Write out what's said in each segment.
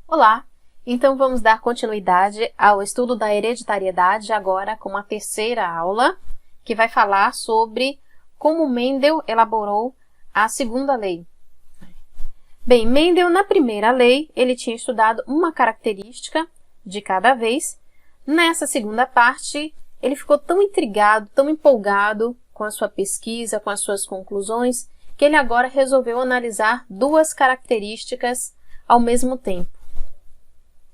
Olá! Então vamos dar continuidade ao estudo da hereditariedade agora com a terceira aula, que vai falar sobre como Mendel elaborou a segunda lei. Bem, Mendel, na primeira lei, ele tinha estudado uma característica de cada vez. Nessa segunda parte, ele ficou tão intrigado, tão empolgado com a sua pesquisa, com as suas conclusões, que ele agora resolveu analisar duas características ao mesmo tempo.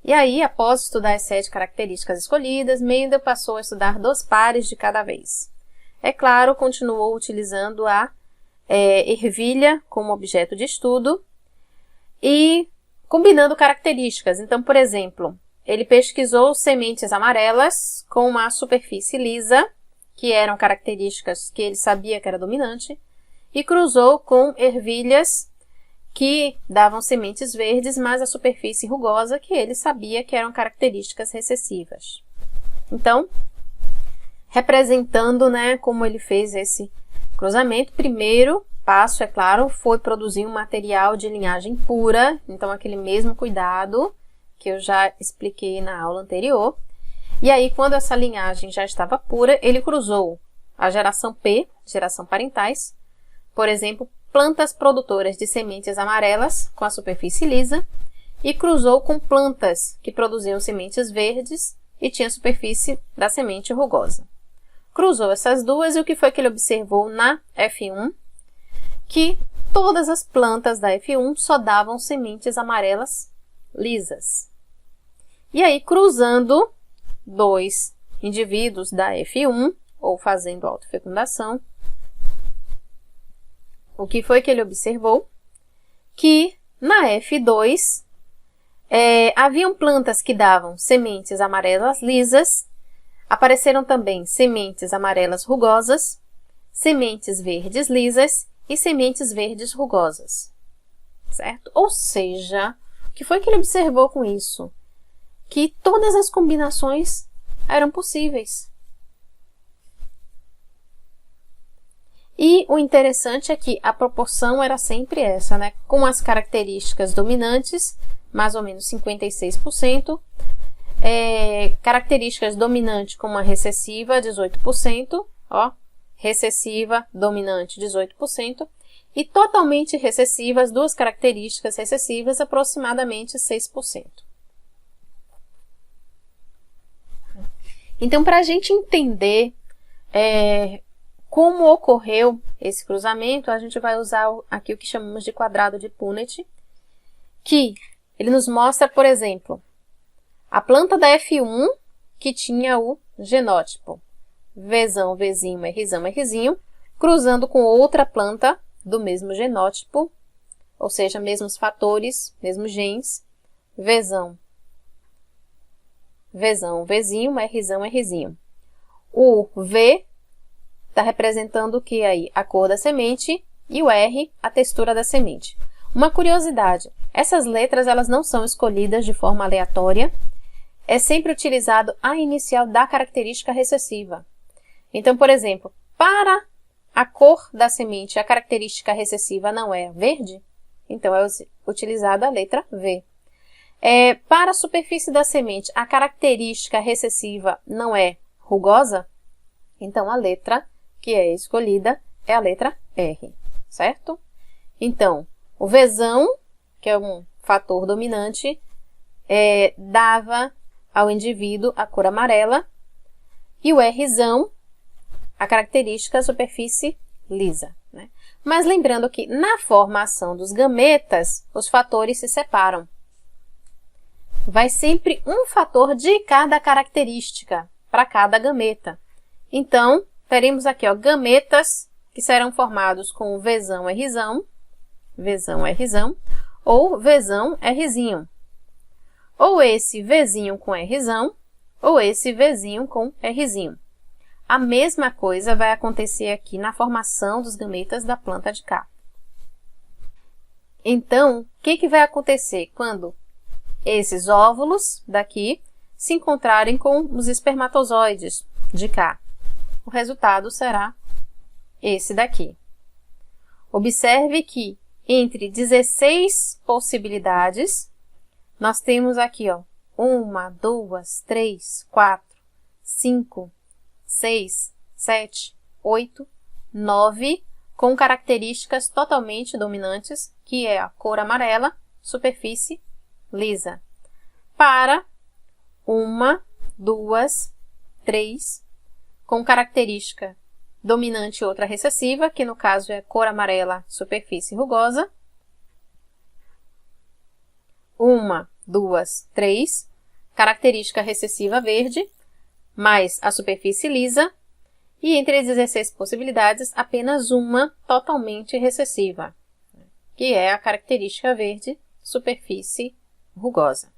E aí, após estudar as 7 características escolhidas, Mendel passou a estudar 2 pares de cada vez. É claro, continuou utilizando a ervilha como objeto de estudo e combinando características. Então, por exemplo, ele pesquisou sementes amarelas com uma superfície lisa, que eram características que ele sabia que era dominante, e cruzou com ervilhas que davam sementes verdes, mas a superfície rugosa, que ele sabia que eram características recessivas. Então, representando, como ele fez esse cruzamento, primeiro passo, é claro, foi produzir um material de linhagem pura, então aquele mesmo cuidado que eu já expliquei na aula anterior. E aí, quando essa linhagem já estava pura, ele cruzou a geração P, geração parentais, por exemplo, plantas produtoras de sementes amarelas com a superfície lisa, e cruzou com plantas que produziam sementes verdes e tinha superfície da semente rugosa. Cruzou essas duas e o que foi que ele observou na F1? Que todas as plantas da F1 só davam sementes amarelas lisas. E aí, cruzando 2 indivíduos da F1, ou fazendo autofecundação, o que foi que ele observou? Que na F2 haviam plantas que davam sementes amarelas lisas, apareceram também sementes amarelas rugosas, sementes verdes lisas e sementes verdes rugosas, certo? Ou seja, o que foi que ele observou com isso? Que todas as combinações eram possíveis. E o interessante é que a proporção era sempre essa, com as características dominantes, mais ou menos 56%, características dominante como a recessiva, 18%, recessiva, dominante, 18%, e totalmente recessiva, as duas características recessivas, aproximadamente 6%. Então, para a gente entender como ocorreu esse cruzamento, a gente vai usar aqui o que chamamos de quadrado de Punnett, que ele nos mostra, por exemplo, a planta da F1 que tinha o genótipo Vzão, Vzinho, Rzão, Rzinho, cruzando com outra planta do mesmo genótipo, ou seja, mesmos fatores, mesmos genes, Vzão, Vzinho, Rzão, Rzinho. O V está representando o que aí? A cor da semente, e o R, a textura da semente. Uma curiosidade, essas letras elas não são escolhidas de forma aleatória, é sempre utilizado a inicial da característica recessiva. Então, por exemplo, para a cor da semente, a característica recessiva não é verde, então é utilizada a letra V. Para a superfície da semente, a característica recessiva não é rugosa, então a letra que é escolhida é a letra R, certo? Então, o Vzão, que é um fator dominante, dava ao indivíduo a cor amarela, e o Rzão, a característica superfície lisa. Mas lembrando que na formação dos gametas, os fatores se separam. Vai sempre um fator de cada característica para cada gameta. Então, teremos aqui gametas que serão formados com o Vzão, Rzão, ou Vzão, Rzinho. Ou esse Vzinho com Rzão, ou esse Vzinho com Rzinho. A mesma coisa vai acontecer aqui na formação dos gametas da planta de cá. Então, o que vai acontecer quando esses óvulos daqui se encontrarem com os espermatozoides de cá? O resultado será esse daqui. Observe que entre 16 possibilidades, nós temos aqui, ó, 1, 2, 3, 4, 5, 6, 7, 8, 9, com características totalmente dominantes, que é a cor amarela, superfície lisa. Para 1, 2, 3, com característica dominante e outra recessiva, que no caso é cor amarela, superfície rugosa. 1, 2, 3, característica recessiva verde, mais a superfície lisa, e entre as 16 possibilidades, apenas uma totalmente recessiva, que é a característica verde, superfície rugosa.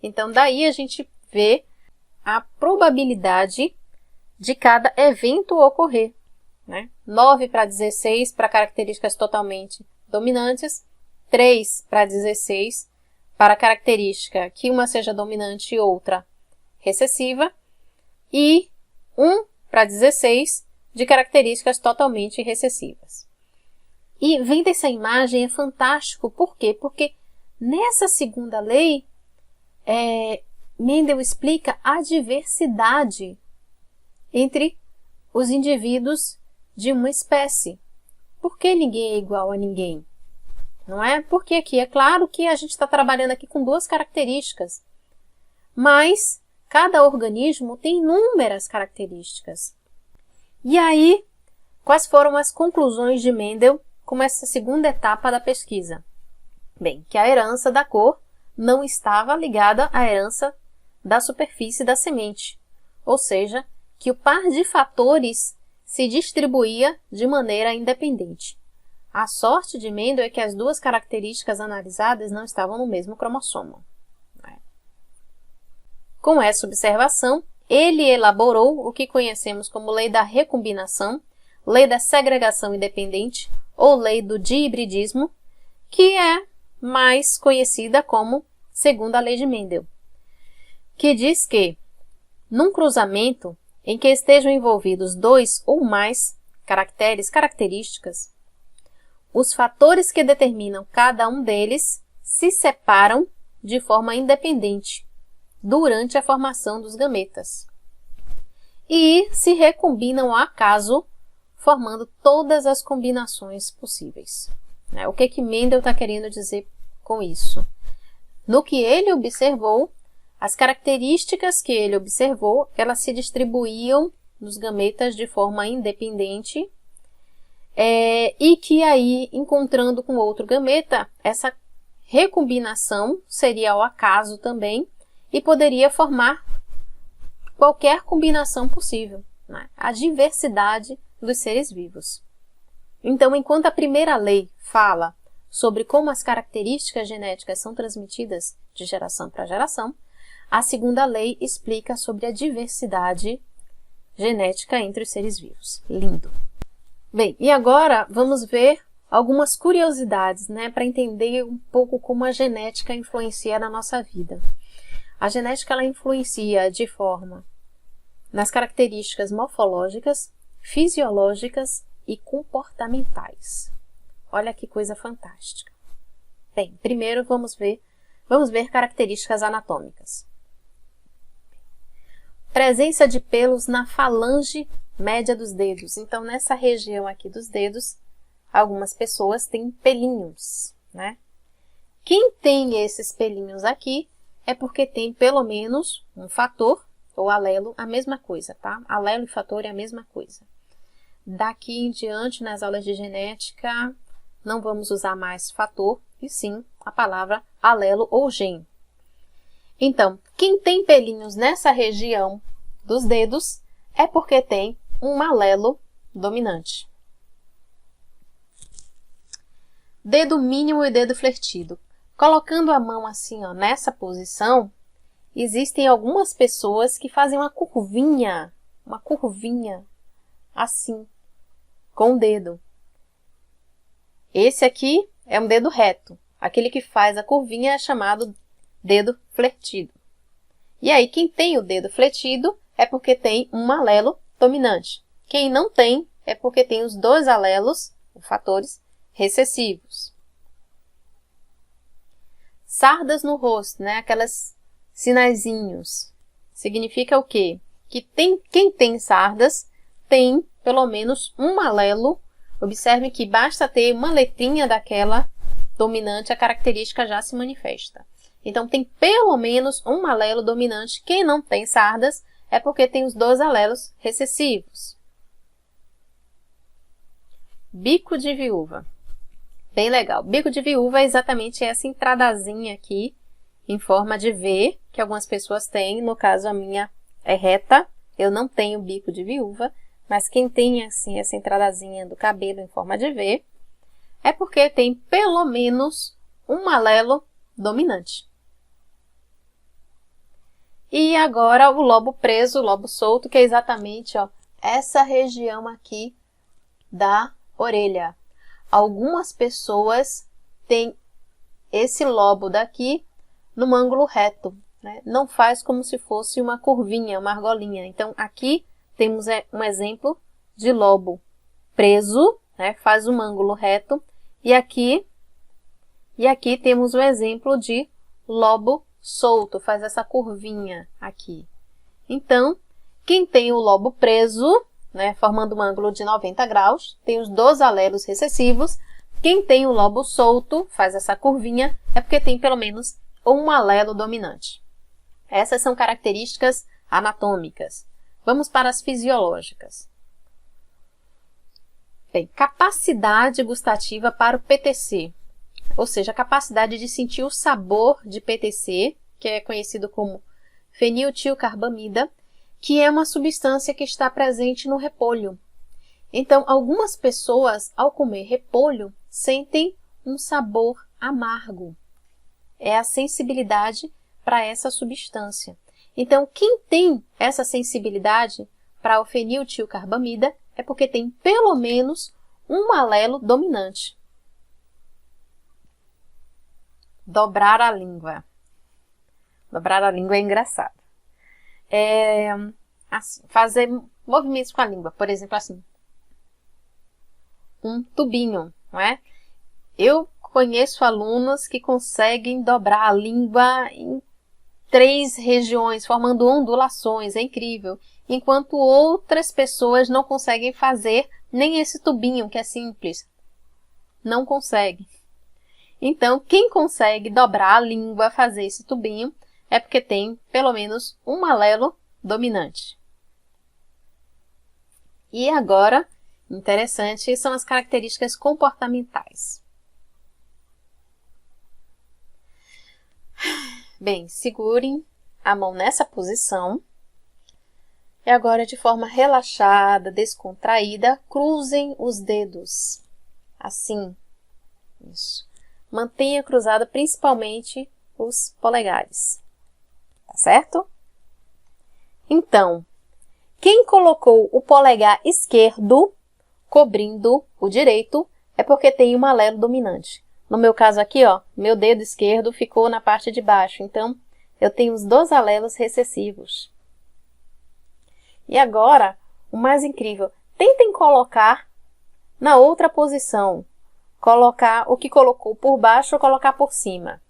Então, daí a gente vê a probabilidade de cada evento ocorrer, né? 9 para 16 para características totalmente dominantes, 3 para 16 para característica que uma seja dominante e outra recessiva, e 1 para 16 de características totalmente recessivas. E vendo essa imagem é fantástico, por quê? Porque nessa segunda lei, Mendel explica a diversidade entre os indivíduos de uma espécie. Por que ninguém é igual a ninguém? Não é? Porque aqui é claro que a gente está trabalhando aqui com duas características, mas cada organismo tem inúmeras características. E aí, quais foram as conclusões de Mendel com essa segunda etapa da pesquisa? Bem, que a herança da cor não estava ligada à herança da superfície da semente, ou seja, que o par de fatores se distribuía de maneira independente. A sorte de Mendel é que as duas características analisadas não estavam no mesmo cromossomo. Com essa observação, ele elaborou o que conhecemos como lei da recombinação, lei da segregação independente ou lei do dihibridismo, que é mais conhecida como segunda lei de Mendel, que diz que, num cruzamento em que estejam envolvidos 2 ou mais características, os fatores que determinam cada um deles se separam de forma independente durante a formação dos gametas e se recombinam ao acaso, formando todas as combinações possíveis. O que Mendel está querendo dizer com isso? No que ele observou, as características que ele observou, elas se distribuíam nos gametas de forma independente, e que aí, encontrando com outro gameta, essa recombinação seria ao acaso também e poderia formar qualquer combinação possível, né? A diversidade dos seres vivos. Então, enquanto a primeira lei fala sobre como as características genéticas são transmitidas de geração para geração, a segunda lei explica sobre a diversidade genética entre os seres vivos. Lindo! Bem, e agora vamos ver algumas curiosidades, né, para entender um pouco como a genética influencia na nossa vida. A genética ela influencia de forma nas características morfológicas, fisiológicas e comportamentais. Olha que coisa fantástica. Bem, primeiro vamos ver características anatômicas. Presença de pelos na falange média dos dedos. Então, nessa região aqui dos dedos, algumas pessoas têm pelinhos, né? Quem tem esses pelinhos aqui é porque tem pelo menos um fator ou alelo, a mesma coisa, tá? Alelo e fator é a mesma coisa. Daqui em diante, nas aulas de genética, não vamos usar mais fator, e sim a palavra alelo ou gene. Então, quem tem pelinhos nessa região dos dedos é porque tem um alelo dominante. Dedo mínimo e dedo flertido. Colocando a mão assim, ó, nessa posição, existem algumas pessoas que fazem uma curvinha assim, com o dedo. Esse aqui é um dedo reto. Aquele que faz a curvinha é chamado dedo flertido. E aí, quem tem o dedo flertido é porque tem um alelo dominante. Quem não tem é porque tem os dois alelos, os fatores, recessivos. sardas no rosto, né? Aquelas sinaizinhos. Significa o quê? Que quem tem sardas tem pelo menos um alelo. Observe que basta ter uma letrinha daquela dominante, a característica já se manifesta. Então, tem pelo menos um alelo dominante. Quem não tem sardas é porque tem os dois alelos recessivos. Bico de viúva. Bem legal. Bico de viúva é exatamente essa entradazinha aqui, em forma de V, que algumas pessoas têm. No caso, a minha é reta. Eu não tenho bico de viúva, mas quem tem assim essa entradazinha do cabelo em forma de V, é porque tem pelo menos um alelo dominante. E agora o lobo preso, o lobo solto, que é exatamente essa região aqui da orelha. Algumas pessoas têm esse lobo daqui no ângulo reto, né? Não faz como se fosse uma curvinha, uma argolinha. Então, aqui temos um exemplo de lobo preso, né? Faz um ângulo reto. E aqui temos o exemplo de lobo solto, faz essa curvinha aqui. Então, quem tem o lobo preso, né, formando um ângulo de 90 graus, tem os dois alelos recessivos. Quem tem o lobo solto, faz essa curvinha, é porque tem pelo menos um alelo dominante. Essas são características anatômicas. Vamos para as fisiológicas. Bem, capacidade gustativa para o PTC. Ou seja, a capacidade de sentir o sabor de PTC, que é conhecido como feniltilcarbamida, que é uma substância que está presente no repolho. Então, algumas pessoas, ao comer repolho, sentem um sabor amargo. É a sensibilidade para essa substância. Então, quem tem essa sensibilidade para o feniltilcarbamida é porque tem pelo menos um alelo dominante. Dobrar a língua. Dobrar a língua é engraçado. Assim, fazer movimentos com a língua, por exemplo, assim. Um tubinho, não é? Eu conheço alunos que conseguem dobrar a língua em 3 regiões, formando ondulações, é incrível. Enquanto outras pessoas não conseguem fazer nem esse tubinho, que é simples. Não conseguem. Então, quem consegue dobrar a língua, fazer esse tubinho, é porque tem pelo menos um alelo dominante. E agora, interessante, são as características comportamentais. Bem, segurem a mão nessa posição. E agora, de forma relaxada, descontraída, cruzem os dedos. Assim. Isso. Mantenha cruzado principalmente os polegares. Tá certo? Então, quem colocou o polegar esquerdo cobrindo o direito é porque tem um alelo dominante. No meu caso aqui, meu dedo esquerdo ficou na parte de baixo. Então, eu tenho os 2 alelos recessivos. E agora, o mais incrível, tentem colocar na outra posição. Colocar o que colocou por baixo ou colocar por cima.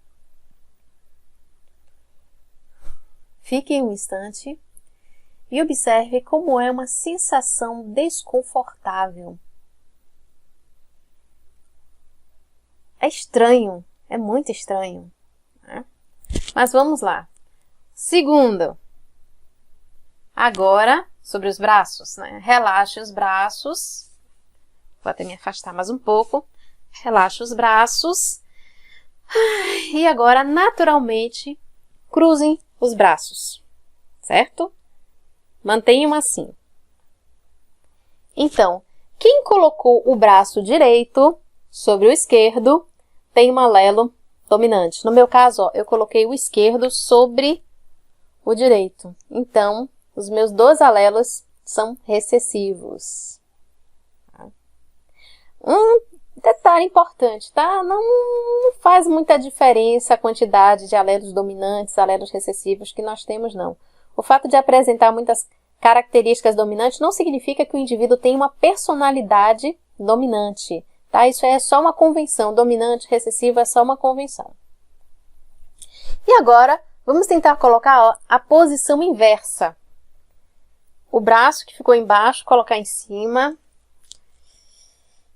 Fique um instante e observe como é uma sensação desconfortável. É estranho, é muito estranho, né? Mas vamos lá. Segundo, agora sobre os braços, né? Relaxe os braços. Vou até me afastar mais um pouco. Relaxe os braços. E agora, naturalmente, cruzem os braços, certo? Mantenham assim. Então, quem colocou o braço direito sobre o esquerdo tem um alelo dominante. No meu caso, eu coloquei o esquerdo sobre o direito. Então, os meus 2 alelos são recessivos. Detalhe importante, tá? Não faz muita diferença a quantidade de alelos dominantes, alelos recessivos que nós temos, não. O fato de apresentar muitas características dominantes não significa que o indivíduo tem uma personalidade dominante, tá? Isso é só uma convenção. Dominante, recessivo é só uma convenção. agora, vamos tentar colocar ó, a posição inversa. O braço que ficou embaixo, colocar em cima.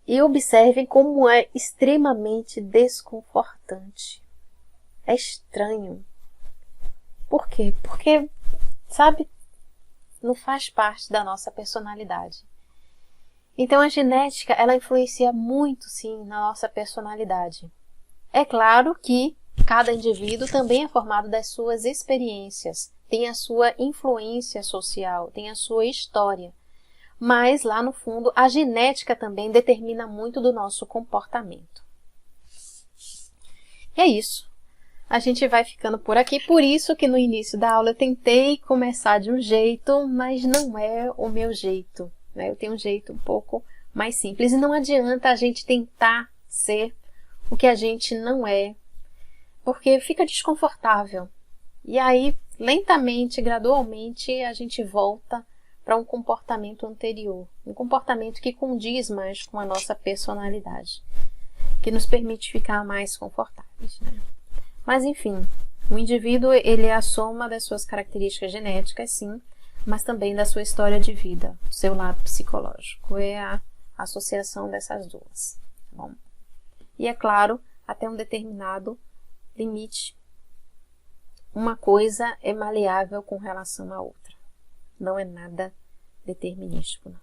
E observem como é extremamente desconfortante. É estranho. Por quê? Porque, sabe, não faz parte da nossa personalidade. Então, a genética, ela influencia muito, sim, na nossa personalidade. É claro que cada indivíduo também é formado das suas experiências, tem a sua influência social, tem a sua história. Mas, lá no fundo, a genética também determina muito do nosso comportamento. E é isso. A gente vai ficando por aqui. Por isso que no início da aula eu tentei começar de um jeito, mas não é o meu jeito, né? Eu tenho um jeito um pouco mais simples. E não adianta a gente tentar ser o que a gente não é, porque fica desconfortável. E aí, lentamente, gradualmente, a gente volta para um comportamento anterior, um comportamento que condiz mais com a nossa personalidade, que nos permite ficar mais confortáveis, né? Mas enfim, o indivíduo ele é a soma das suas características genéticas, sim, mas também da sua história de vida, o seu lado psicológico, é a associação dessas duas. Tá bom? E é claro, até um determinado limite, uma coisa é maleável com relação à outra. Não é nada determinístico, não.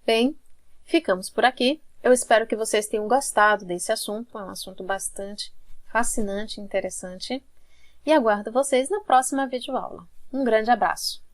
Bem, ficamos por aqui. Eu espero que vocês tenham gostado desse assunto. É um assunto bastante fascinante e interessante. E aguardo vocês na próxima videoaula. Um grande abraço!